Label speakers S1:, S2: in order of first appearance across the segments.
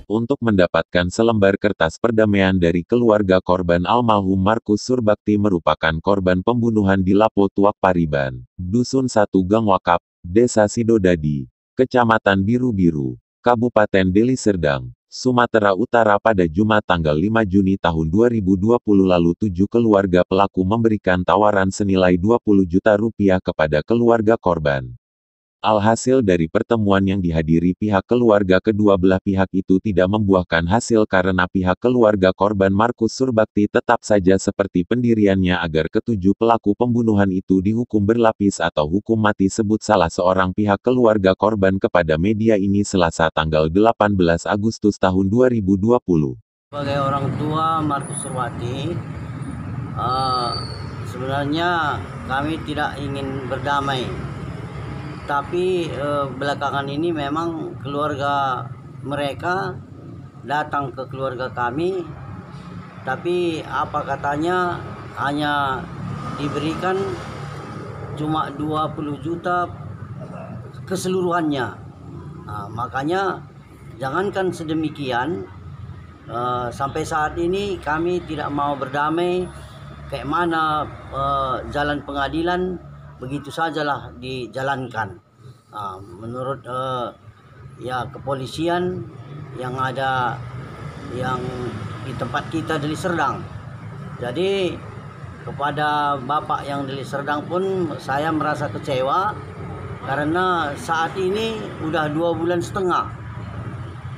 S1: untuk mendapatkan selembar kertas perdamaian dari keluarga korban. Almarhum Markus Surbakti merupakan korban pembunuhan di Lapo Tuak Pariban, Dusun 1 Gang Wakap, Desa Sidodadi, Kecamatan Biru-Biru, Kabupaten Deli Serdang, Sumatera Utara pada Jumat tanggal 5 Juni tahun 2020 lalu. 7 keluarga pelaku memberikan tawaran senilai 20 juta rupiah kepada keluarga korban. Alhasil dari pertemuan yang dihadiri pihak keluarga, kedua belah pihak itu tidak membuahkan hasil karena pihak keluarga korban Markus Surbakti tetap saja seperti pendiriannya agar ketujuh pelaku pembunuhan itu dihukum berlapis atau hukum mati, sebut salah seorang pihak keluarga korban kepada media ini Selasa tanggal 18 Agustus tahun 2020.
S2: Sebagai orang tua Markus Surbakti, sebenarnya kami tidak ingin berdamai. Tapi belakangan ini memang keluarga mereka datang ke keluarga kami, tapi apa katanya hanya diberikan cuma 20 juta keseluruhannya. Nah, makanya jangankan sedemikian, sampai saat ini kami tidak mau berdamai. Kayak mana jalan pengadilan, begitu sajalah dijalankan. Menurut ya kepolisian yang ada yang di tempat kita Deli Serdang. Jadi kepada Bapak yang Deli Serdang pun saya merasa kecewa karena saat ini udah 2,5 bulan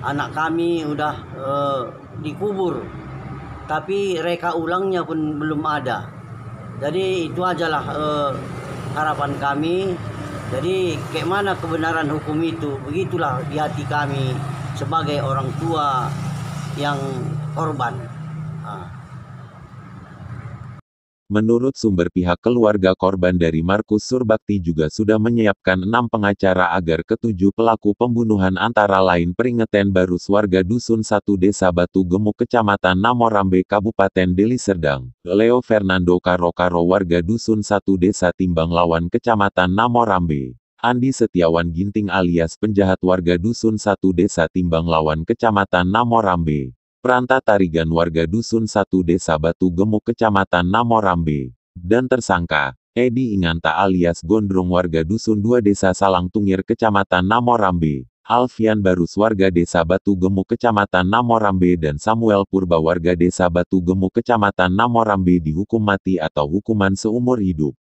S2: anak kami udah dikubur, tapi reka ulangnya pun belum ada. Jadi itu ajalah harapan kami. Jadi kayak mana kebenaran hukum itu, begitulah di hati kami sebagai orang tua yang korban.
S1: Menurut sumber, pihak keluarga korban dari Markus Surbakti juga sudah menyiapkan 6 pengacara agar ketujuh pelaku pembunuhan antara lain Peringetan Barus warga Dusun 1 Desa Batu Gemuk Kecamatan Namorambe Kabupaten Deli Serdang, Leo Fernando Karo warga Dusun 1 Desa Timbang Lawan Kecamatan Namorambe, Andi Setiawan Ginting alias penjahat warga Dusun 1 Desa Timbang Lawan Kecamatan Namorambe, Pranta Tarigan warga Dusun 1 Desa Batu Gemuk Kecamatan Namorambe, dan tersangka, Edi Inganta alias Gondrong warga Dusun 2 Desa Salang Tungir Kecamatan Namorambe, Alfian Barus warga Desa Batu Gemuk Kecamatan Namorambe dan Samuel Purba warga Desa Batu Gemuk Kecamatan Namorambe dihukum mati atau hukuman seumur hidup.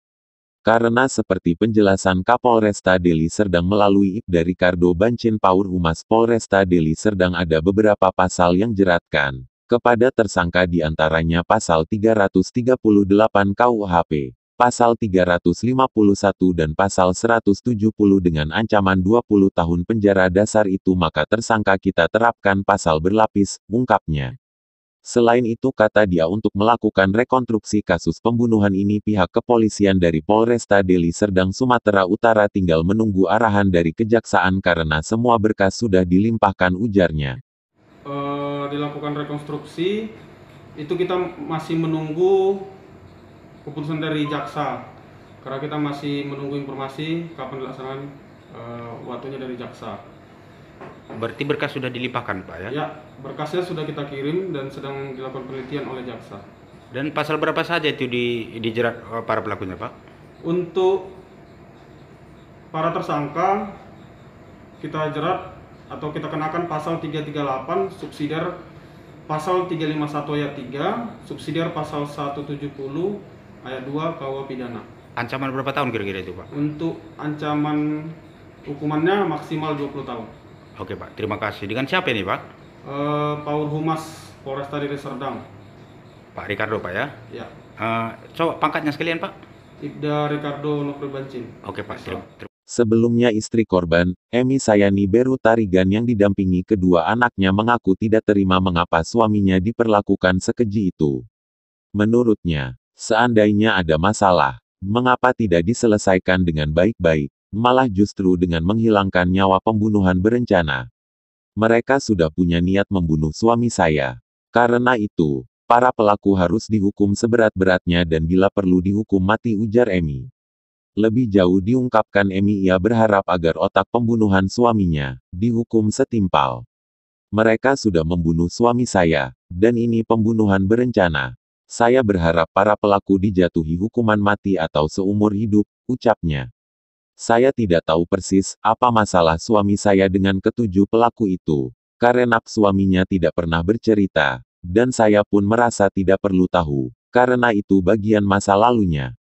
S1: Karena seperti penjelasan Kapolresta Deli Serdang melalui Ibda Ricardo Bancin Paur Humas Polresta Deli Serdang, ada beberapa pasal yang jeratkan kepada tersangka, diantaranya pasal 338 KUHP, pasal 351 dan pasal 170 dengan ancaman 20 tahun penjara. Dasar itu maka tersangka kita terapkan pasal berlapis, ungkapnya. Selain itu, kata dia, untuk melakukan rekonstruksi kasus pembunuhan ini pihak kepolisian dari Polresta Deli Serdang Sumatera Utara tinggal menunggu arahan dari kejaksaan karena semua berkas sudah dilimpahkan, ujarnya.
S3: Dilakukan rekonstruksi, itu kita masih menunggu keputusan dari jaksa, karena kita masih menunggu informasi kapan dilaksanakan waktunya dari jaksa.
S4: Berarti berkas sudah dilimpahkan, Pak, ya?
S3: Ya, berkasnya sudah kita kirim dan sedang dilakukan penelitian oleh jaksa.
S4: Dan pasal berapa saja itu dijerat para pelakunya, Pak?
S3: Untuk para tersangka, kita jerat atau kita kenakan pasal 338 subsidiar pasal 351 ayat 3, subsidiar pasal 170 ayat 2 KUH pidana.
S4: Ancaman berapa tahun kira-kira itu, Pak?
S3: Untuk ancaman hukumannya maksimal 20 tahun.
S4: Oke, Pak, terima kasih. Dengan siapa ini, Pak?
S3: Paul Humas Polresta Deli Serdang.
S4: Pak Ricardo, Pak, ya?
S3: Ya.
S4: Coba pangkatnya sekalian, Pak.
S3: Ibda Ricardo Nofri Bancin.
S4: Oke, Pak.
S1: Sebelumnya istri korban, Emi Sayani Beru Tarigan yang didampingi kedua anaknya mengaku tidak terima mengapa suaminya diperlakukan sekeji itu. Menurutnya, seandainya ada masalah, mengapa tidak diselesaikan dengan baik-baik, malah justru dengan menghilangkan nyawa, pembunuhan berencana. Mereka sudah punya niat membunuh suami saya. Karena itu, para pelaku harus dihukum seberat-beratnya dan bila perlu dihukum mati, ujar Emi. Lebih jauh diungkapkan Emi, ia berharap agar otak pembunuhan suaminya dihukum setimpal. Mereka sudah membunuh suami saya, dan ini pembunuhan berencana. Saya berharap para pelaku dijatuhi hukuman mati atau seumur hidup, ucapnya. Saya tidak tahu persis apa masalah suami saya dengan ketujuh pelaku itu, karena suaminya tidak pernah bercerita, dan saya pun merasa tidak perlu tahu, karena itu bagian masa lalunya.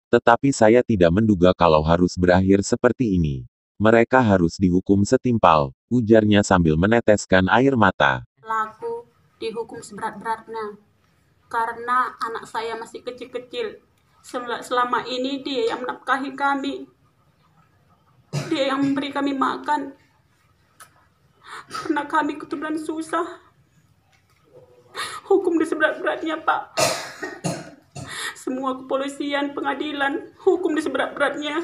S1: Tetapi saya tidak menduga kalau harus berakhir seperti ini. Mereka harus dihukum setimpal, ujarnya sambil meneteskan air mata.
S5: Pelaku dihukum seberat-beratnya karena anak saya masih kecil-kecil. Selama ini dia yang menafkahi kami, dia yang memberi kami makan, karena kami keturunan susah. Hukum di seberat-beratnya, Pak. Semua kepolisian, pengadilan, hukum di seberat-beratnya.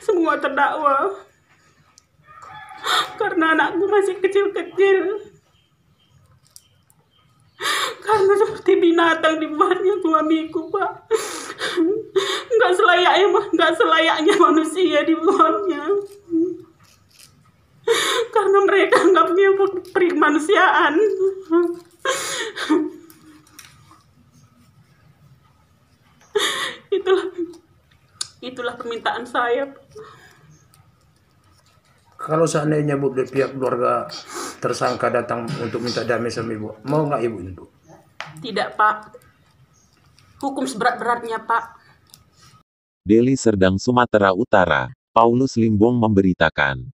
S5: Semua terdakwa. Karena anakku masih kecil-kecil. Karena seperti binatang dibuatnya suamiku, Pak. Nggak selayaknya manusia dibuatnya. Karena mereka nggak punya kemanusiaan. Itulah permintaan saya.
S6: Kalau seandainya Bu, dari pihak keluarga tersangka datang untuk minta damai sama Ibu, mau nggak Ibu itu?
S5: Tidak, Pak. Hukum seberat-beratnya, Pak.
S1: Deli Serdang, Sumatera Utara, Paulus Limbong memberitakan.